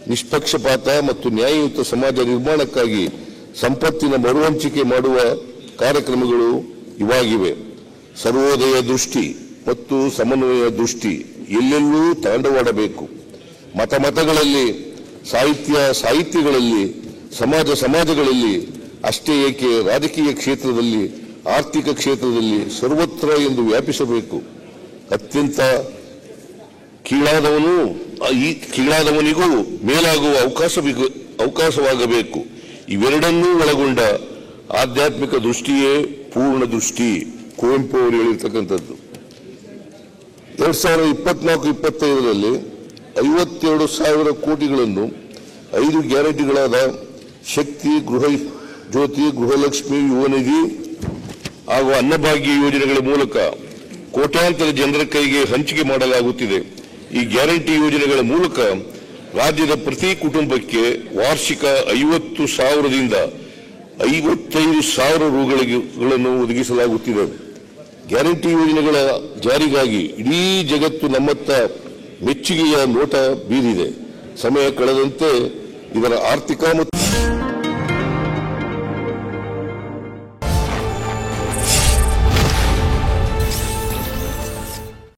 ನಿಷ್ಪಕ್ಷಪಾತ ಮತ್ತು ನ್ಯಾಯಯುತ ಸಮಾಜ ನಿರ್ಮಾಣಕ್ಕಾಗಿ ಸಂಪತ್ತಿನ ಮರುಹಂಚಿಕೆ ಮಾಡುವ ಕಾರ್ಯಕ್ರಮಗಳು ಇವಾಗಿವೆ. ಸರ್ವೋದಯ ದೃಷ್ಟಿ ಮತ್ತು ಸಮನ್ವಯ ದೃಷ್ಟಿ ಎಲ್ಲೆಲ್ಲೂ ತಾಂಡವಾಡಬೇಕು. ಮತಗಳಲ್ಲಿ, ಸಾಹಿತ್ಯಗಳಲ್ಲಿ, ಸಮಾಜಗಳಲ್ಲಿ ಅಷ್ಟೇ ಏಕೆ ರಾಜಕೀಯ ಕ್ಷೇತ್ರದಲ್ಲಿ, ಆರ್ಥಿಕ ಕ್ಷೇತ್ರದಲ್ಲಿ ಸರ್ವತ್ರ ಎಂದು ವ್ಯಾಪಿಸಬೇಕು. ಅತ್ಯಂತ ಕೀಳಾದವನಿಗೂ ಮೇಲಾಗುವ ಅವಕಾಶವಾಗಬೇಕು. ಇವೆರಡನ್ನೂ ಒಳಗೊಂಡ ಆಧ್ಯಾತ್ಮಿಕ ದೃಷ್ಟಿಯೇ ಪೂರ್ಣ ದೃಷ್ಟಿ. ಕುವೆಂಪು ಅವರು ಹೇಳಿರ್ತಕ್ಕಂಥದ್ದು. 2024-25ರಲ್ಲಿ 52,000 ಕೋಟಿಗಳನ್ನು 5 ಗ್ಯಾರಂಟಿಗಳಾದ ಶಕ್ತಿ, ಗೃಹ ಜ್ಯೋತಿ, ಗೃಹಲಕ್ಷ್ಮಿ, ಯುವನಿಧಿ ಹಾಗೂ ಅನ್ನಭಾಗ್ಯ ಯೋಜನೆಗಳ ಮೂಲಕ ಕೋಟ್ಯಾಂತರ ಜನರ ಕೈಗೆ ಹಂಚಿಕೆ ಮಾಡಲಾಗುತ್ತಿದೆ. ಈ ಗ್ಯಾರಂಟಿ ಯೋಜನೆಗಳ ಮೂಲಕ ರಾಜ್ಯದ ಪ್ರತಿ ಕುಟುಂಬಕ್ಕೆ ವಾರ್ಷಿಕ 50,000ದಿಂದ 55,000 ರೂಗಳನ್ನು ಒದಗಿಸಲಾಗುತ್ತಿದೆ. ಗ್ಯಾರಂಟಿ ಯೋಜನೆಗಳ ಜಾರಿಗಾಗಿ ಇಡೀ ಜಗತ್ತು ನಮ್ಮತ್ತ ಮೆಚ್ಚುಗೆಯ ನೋಟ ಬೀರಿದೆ. ಸಮಯ ಕಳೆದಂತೆ ಇದರ ಆರ್ಥಿಕ ಮತ್ತು